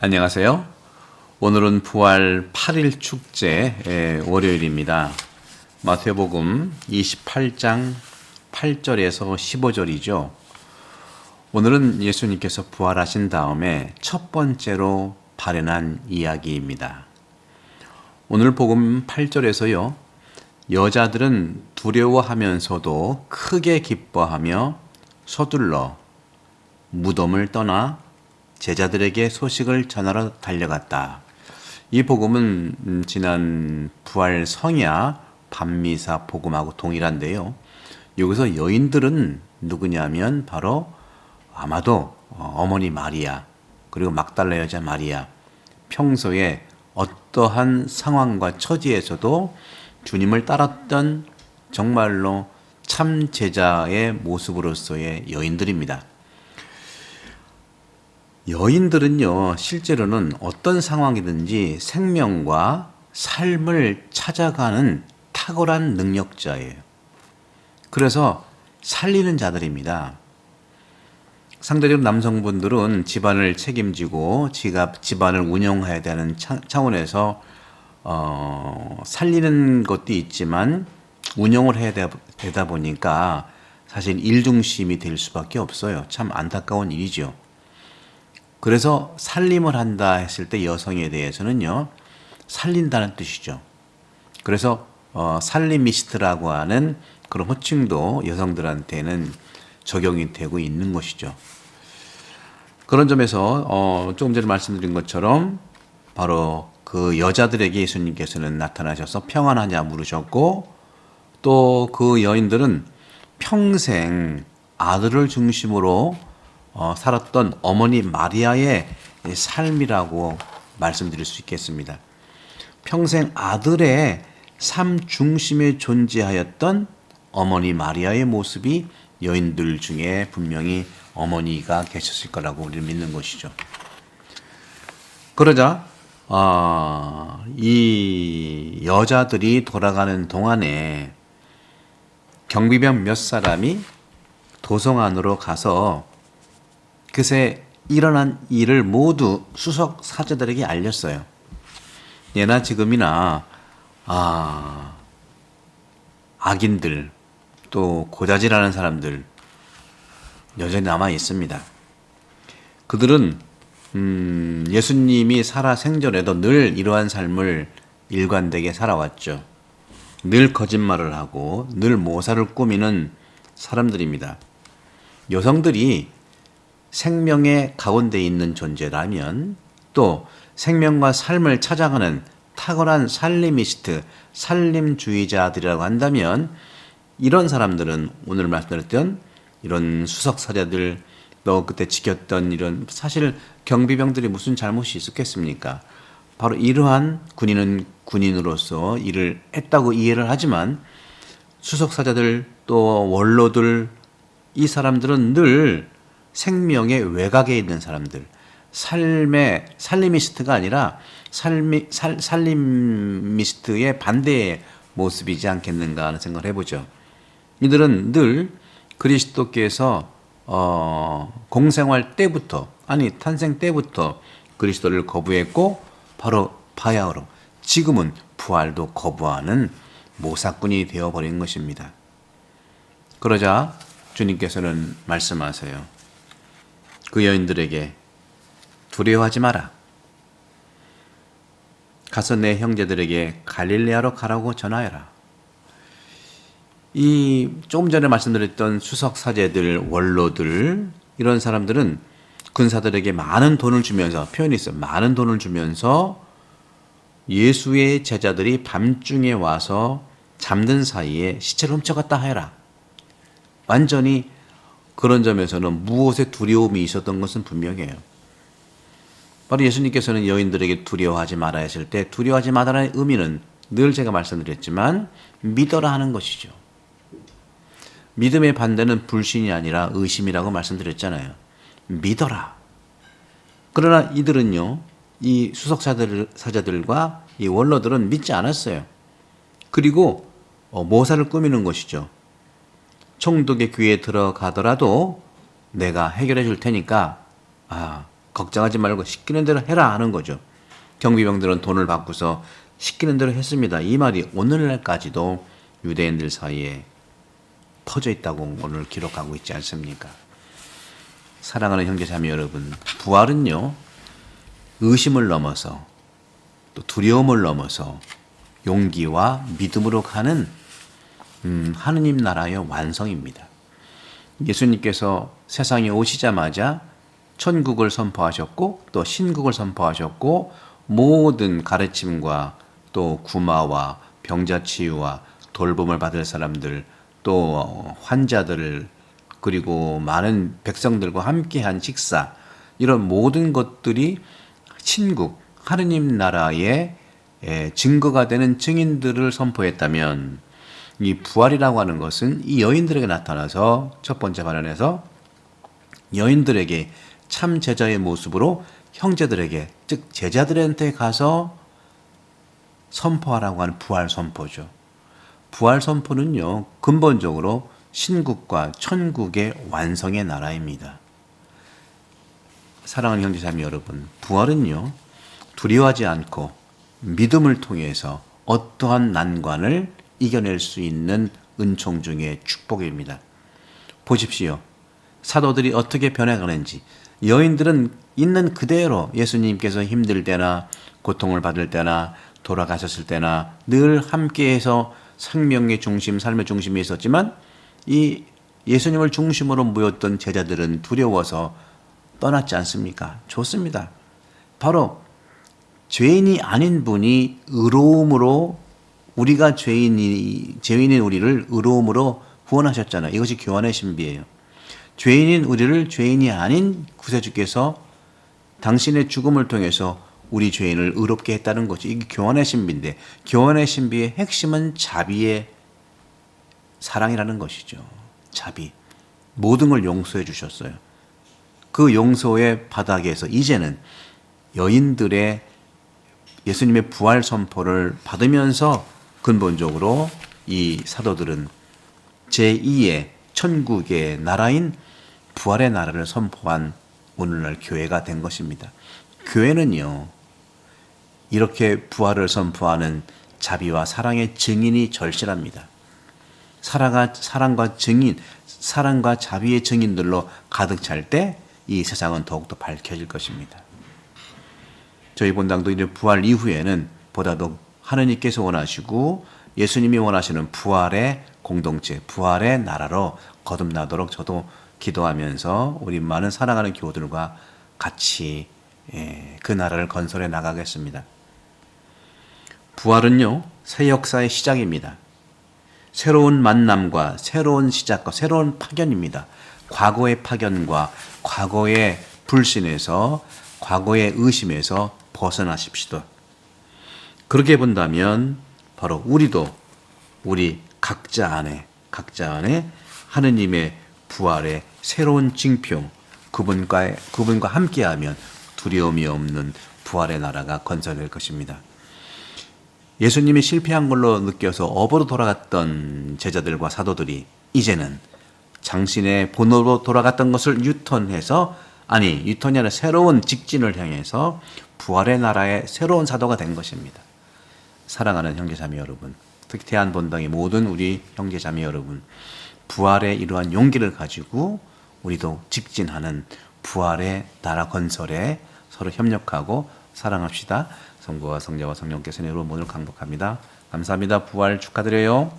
안녕하세요. 오늘은 부활 8일 축제 월요일입니다. 마태복음 28장 8절에서 15절이죠. 오늘은 예수님께서 부활하신 다음에 첫 번째로 발현한 이야기입니다. 오늘 복음 8절에서요. 여자들은 두려워하면서도 크게 기뻐하며 서둘러 무덤을 떠나 제자들에게 소식을 전하러 달려갔다. 이 복음은 지난 부활 성야 밤미사 복음하고 동일한데요. 여기서 여인들은 누구냐면 바로 아마도 어머니 마리아 그리고 막달라 여자 마리아, 평소에 어떠한 상황과 처지에서도 주님을 따랐던 정말로 참 제자의 모습으로서의 여인들입니다. 여인들은요, 실제로는 어떤 상황이든지 생명과 삶을 찾아가는 탁월한 능력자예요. 그래서 살리는 자들입니다. 상대적으로 남성분들은 집안을 책임지고 집안을 운영해야 되는 차원에서 살리는 것도 있지만 운영을 해야 되다 보니까 사실 일중심이 될 수밖에 없어요. 참 안타까운 일이죠. 그래서 살림을 한다 했을 때 여성에 대해서는요, 살린다는 뜻이죠. 그래서 살리미스트라고 하는 그런 호칭도 여성들한테는 적용이 되고 있는 것이죠. 그런 점에서 조금 전에 말씀드린 것처럼 바로 그 여자들에게 예수님께서는 나타나셔서 평안하냐 물으셨고, 또 그 여인들은 평생 아들을 중심으로 살았던 어머니 마리아의 삶이라고 말씀드릴 수 있겠습니다. 평생 아들의 삶 중심에 존재하였던 어머니 마리아의 모습이 여인들 중에 분명히 어머니가 계셨을 거라고 우리는 믿는 것이죠. 그러자 이 여자들이 돌아가는 동안에 경비병 몇 사람이 도성 안으로 가서 그새 일어난 일을 모두 수석 사제들에게 알렸어요. 예나 지금이나 악인들 또 고자질하는 사람들 여전히 남아 있습니다. 그들은 예수님이 살아 생전에도 늘 이러한 삶을 일관되게 살아왔죠. 늘 거짓말을 하고 늘 모사를 꾸미는 사람들입니다. 여성들이 생명의 가운데 있는 존재라면 또 생명과 삶을 찾아가는 탁월한 살리미스트, 살림주의자들이라고 한다면 이런 사람들은 오늘 말씀드렸던 이런 수석사자들 또 그때 지켰던 이런 사실 경비병들이 무슨 잘못이 있었겠습니까? 바로 이러한 군인은 군인으로서 일을 했다고 이해를 하지만 수석사자들 또 원로들 이 사람들은 늘 생명의 외곽에 있는 사람들, 삶의 살리미스트가 아니라 살리미스트의 반대의 모습이지 않겠는가 하는 생각을 해보죠. 이들은 늘 그리스도께서 공생활 때부터 탄생 때부터 그리스도를 거부했고 바로 바야흐로 지금은 부활도 거부하는 모사꾼이 되어버린 것입니다. 그러자 주님께서는 말씀하세요. 그 여인들에게 두려워하지 마라. 가서 내 형제들에게 갈릴레아로 가라고 전하여라. 이 조금 전에 말씀드렸던 수석 사제들, 원로들 이런 사람들은 군사들에게 많은 돈을 주면서 표현이 있어요. 많은 돈을 주면서 예수의 제자들이 밤중에 와서 잠든 사이에 시체를 훔쳐갔다 하여라. 완전히 그런 점에서는 무엇에 두려움이 있었던 것은 분명해요. 바로 예수님께서는 여인들에게 두려워하지 마라 했을 때 두려워하지 마라의 의미는 늘 제가 말씀드렸지만 믿어라 하는 것이죠. 믿음의 반대는 불신이 아니라 의심이라고 말씀드렸잖아요. 믿어라. 그러나 이들은요, 이 수석사자들과 이 원로들은 믿지 않았어요. 그리고 모사를 꾸미는 것이죠. 총독의 귀에 들어가더라도 내가 해결해 줄 테니까 걱정하지 말고 시키는 대로 해라 하는 거죠. 경비병들은 돈을 받고서 시키는 대로 했습니다. 이 말이 오늘날까지도 유대인들 사이에 퍼져 있다고 오늘 기록하고 있지 않습니까? 사랑하는 형제자매 여러분, 부활은요, 의심을 넘어서 또 두려움을 넘어서 용기와 믿음으로 가는 하느님 나라의 완성입니다. 예수님께서 세상에 오시자마자 천국을 선포하셨고 또 신국을 선포하셨고 모든 가르침과 또 구마와 병자 치유와 돌봄을 받을 사람들 또 환자들 그리고 많은 백성들과 함께한 식사 이런 모든 것들이 신국 하느님 나라의 증거가 되는 증인들을 선포했다면 이 부활이라고 하는 것은 이 여인들에게 나타나서 첫 번째 반응에서 여인들에게 참 제자의 모습으로 형제들에게 즉 제자들한테 가서 선포하라고 하는 부활 선포죠. 부활 선포는요 근본적으로 신국과 천국의 완성의 나라입니다. 사랑하는 형제자매 여러분, 부활은요 두려워하지 않고 믿음을 통해서 어떠한 난관을 이겨낼 수 있는 은총 중의 축복입니다. 보십시오. 사도들이 어떻게 변해가는지 여인들은 있는 그대로 예수님께서 힘들 때나 고통을 받을 때나 돌아가셨을 때나 늘 함께해서 생명의 중심, 삶의 중심에 있었지만 이 예수님을 중심으로 모였던 제자들은 두려워서 떠났지 않습니까? 좋습니다. 바로 죄인이 아닌 분이 의로움으로 우리가 죄인인 우리를 의로움으로 구원하셨잖아요. 이것이 교환의 신비예요. 죄인인 우리를 죄인이 아닌 구세주께서 당신의 죽음을 통해서 우리 죄인을 의롭게 했다는 거죠. 이게 교환의 신비인데 교환의 신비의 핵심은 자비의 사랑이라는 것이죠. 자비. 모든 걸 용서해 주셨어요. 그 용서의 바닥에서 이제는 여인들의 예수님의 부활 선포를 받으면서 근본적으로 이 사도들은 제2의 천국의 나라인 부활의 나라를 선포한 오늘날 교회가 된 것입니다. 교회는요, 이렇게 부활을 선포하는 자비와 사랑의 증인이 절실합니다. 사랑과 자비의 증인들로 가득 찰 때 이 세상은 더욱더 밝혀질 것입니다. 저희 본당도 이제 부활 이후에는 보다도 하느님께서 원하시고 예수님이 원하시는 부활의 공동체, 부활의 나라로 거듭나도록 저도 기도하면서 우리 많은 사랑하는 교우들과 같이 그 나라를 건설해 나가겠습니다. 부활은요, 새 역사의 시작입니다. 새로운 만남과 새로운 시작과 새로운 파견입니다. 과거의 파견과 과거의 불신에서 과거의 의심에서 벗어나십시오. 그렇게 본다면 바로 우리도 우리 각자 안에 하느님의 부활의 새로운 징표, 그분과 함께하면 두려움이 없는 부활의 나라가 건설될 것입니다. 예수님이 실패한 걸로 느껴서 업으로 돌아갔던 제자들과 사도들이 이제는 당신의 본으로 돌아갔던 것을 유턴이 아니라 새로운 직진을 향해서 부활의 나라의 새로운 사도가 된 것입니다. 사랑하는 형제자매 여러분, 특히 대한본당의 모든 우리 형제자매 여러분, 부활의 이러한 용기를 가지고 우리도 직진하는 부활의 나라 건설에 서로 협력하고 사랑합시다. 성부와 성자와 성령께서 여러분 오늘 강복합니다. 감사합니다. 부활 축하드려요.